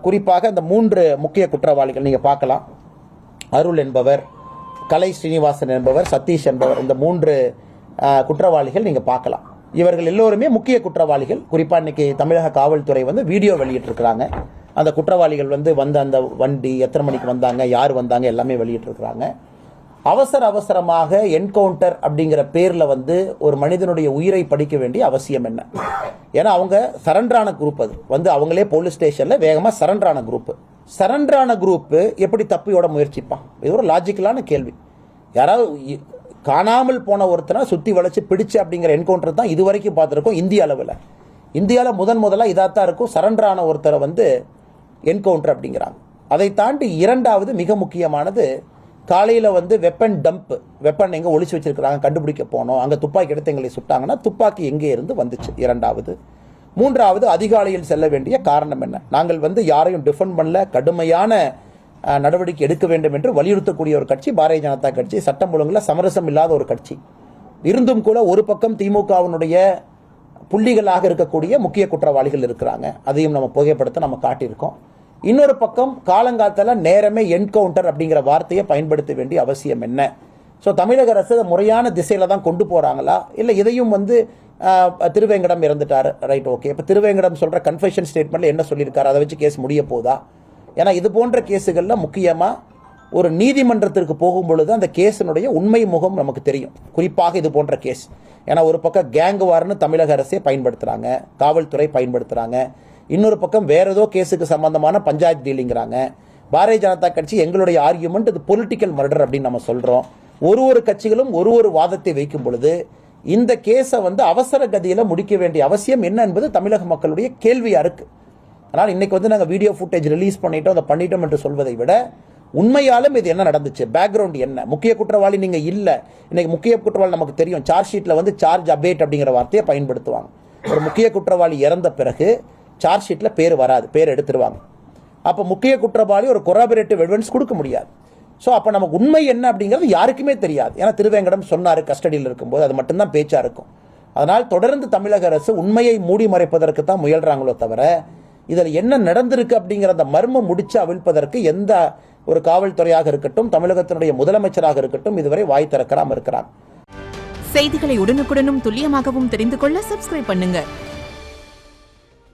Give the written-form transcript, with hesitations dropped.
குறிப்பாக இந்த 3 முக்கிய குற்றவாளிகள் நீங்கள் பார்க்கலாம். அருள் என்பவர், கலை ஸ்ரீனிவாசன் என்பவர், சதீஷ் என்பவர். இந்த 3 குற்றவாளிகள் நீங்கள் பார்க்கலாம். இவர்கள் எல்லோருமே முக்கிய குற்றவாளிகள். குறிப்பாக இன்னைக்கு தமிழக காவல்துறை வீடியோ வெளியிட்டிருக்கிறாங்க. அந்த குற்றவாளிகள் வந்த அந்த வண்டி எத்தனை மணிக்கு வந்தாங்க, யார் வந்தாங்க, எல்லாமே வெளியிட்டிருக்கிறாங்க. அவசரமாக என்கவுண்டர் அப்படிங்கிற பேரில் ஒரு மனிதனுடைய உயிரை படிக்க வேண்டிய அவசியம் என்ன? ஏன்னா அவங்க சரண்டரான குரூப். அது அவங்களே போலீஸ் ஸ்டேஷனில் வேகமாக சரண்டரான குரூப் எப்படி தப்பியோட முயற்சிப்பான்? இது ஒரு லாஜிக்கலான கேள்வி. யாராவது காணாமல் போன ஒருத்தனை சுற்றி வளைச்சு பிடிச்சு அப்படிங்கிற என்கவுண்டர் தான் இதுவரைக்கும் பார்த்துருக்கோம் இந்தியாவில் முதலாக இதாகத்தான் இருக்கும். சரண்டரான ஒருத்தரை என்கவுண்டர் அப்படிங்கிறாங்க. அதை தாண்டி இரண்டாவது மிக முக்கியமானது, காலையில் வெப்பன் டம்ப், வெப்பன் எங்கே ஒளிச்சு வச்சிருக்கிறாங்க கண்டுபிடிக்க போனோம், அங்கே துப்பாக்கி எடுத்து எங்களை சுட்டாங்கன்னா துப்பாக்கி எங்கே இருந்து வந்துச்சு? இரண்டாவது. மூன்றாவது, அதிகாலையில் செல்ல வேண்டிய காரணம் என்ன? நாங்கள் யாரையும் டிஃபெண்ட் பண்ணல, கடுமையான நடவடிக்கை எடுக்க வேண்டும் என்று வலியுறுத்தக்கூடிய ஒரு கட்சி பாரதிய ஜனதா கட்சி. சட்டம் ஒழுங்கில் சமரசம் இல்லாத ஒரு கட்சி. இருந்தும் கூட ஒரு பக்கம் திமுகவினுடைய புள்ளிகளாக இருக்கக்கூடிய முக்கிய குற்றவாளிகள் இருக்கிறாங்க. அதையும் நம்ம புகைப்படத்தை நம்ம காட்டியிருக்கோம். இன்னொரு பக்கம் காலங்காலத்தில் நேரமே என்கவுண்டர் அப்படிங்கிற வார்த்தையை பயன்படுத்த வேண்டிய அவசியம் என்ன? ஸோ தமிழக அரசு முறையான திசையில் தான் கொண்டு போகிறாங்களா, இல்லை இதையும் திருவேங்கடம் இறந்துட்டார், ரைட், ஓகே, இப்போ திருவேங்கடம் சொல்கிற கன்ஃபெஷன் ஸ்டேட்மெண்ட்டில் என்ன சொல்லியிருக்காரு, அதை வச்சு கேஸ் முடிய போதா? ஏன்னா இது போன்ற கேஸுகளில் முக்கியமாக ஒரு நீதிமன்றத்திற்கு போகும் பொழுது அந்த கேஸினுடைய உண்மை முகம் நமக்கு தெரியும். குறிப்பாக இது போன்ற கேஸ். ஏன்னா ஒரு பக்கம் கேங் வார்னு தமிழக அரசே பயன்படுத்துகிறாங்க, காவல்துறை பயன்படுத்துகிறாங்க. இன்னொரு பக்கம் வேற ஏதோ கேஸுக்கு சம்பந்தமான பஞ்சாயத்து டீலிங்கிறாங்க. பாரதிய ஜனதா கட்சி எங்களுடைய ஆர்கியூமெண்ட் இது பொலிட்டிக்கல் மர்டர் அப்படின்னு நம்ம சொல்கிறோம். ஒரு கட்சிகளும் ஒரு வாதத்தை வைக்கும் பொழுது இந்த கேஸை அவசர கதியில் முடிக்க வேண்டிய அவசியம் என்ன என்பது தமிழக மக்களுடைய கேள்வியாக இருக்குது. ஆனால் இன்னைக்கு நாங்கள் வீடியோ ஃபுட்டேஜ் ரிலீஸ் பண்ணிட்டோம், அதை பண்ணிட்டோம் என்று சொல்வதை விட உண்மையாலும் இது என்ன நடந்துச்சு, பேக்ரவுண்ட் என்ன? முக்கிய குற்றவாளி நீங்கள் இல்லை. இன்னைக்கு முக்கிய குற்றவாளி நமக்கு தெரியும். சார்ஜ் ஷீட்டில் சார்ஜ் அபேட் அப்படிங்கிற வார்த்தையை பயன்படுத்துவாங்க. ஒரு முக்கிய குற்றவாளி இறந்த பிறகு சார்ஜ் ஷீட்டில் பேர் வராது, பேர் எடுத்துருவாங்க. அப்போ முக்கிய குற்றவாளி ஒரு கொராபரேட்டிவ் எவிடன்ஸ் கொடுக்க முடியாது. ஸோ அப்போ நமக்கு உண்மை என்ன அப்படிங்கிறது யாருக்குமே தெரியாது. ஏன்னா திருவேங்கடம் சொன்னார் கஸ்டடியில் இருக்கும்போது, அது மட்டும்தான் பேச்சாக இருக்கும். அதனால் தொடர்ந்து தமிழக அரசு உண்மையை மூடி மறைப்பதற்கு தான் முயல்றாங்களோ தவிர இதில் என்ன நடந்திருக்கு அப்படிங்கிற அந்த மர்மம் முடிச்சு அவிழ்ப்பதற்கு எந்த ஒரு காவல்துறையாக இருக்கட்டும், தமிழகத்தினுடைய முதலமைச்சராக இருக்கட்டும், இதுவரை வாய் திறக்காம இருக்கிறாங்க. செய்திகளை உடனுக்குடனும் துல்லியமாகவும் தெரிந்து கொள்ள சப்ஸ்கிரைப் பண்ணுங்க.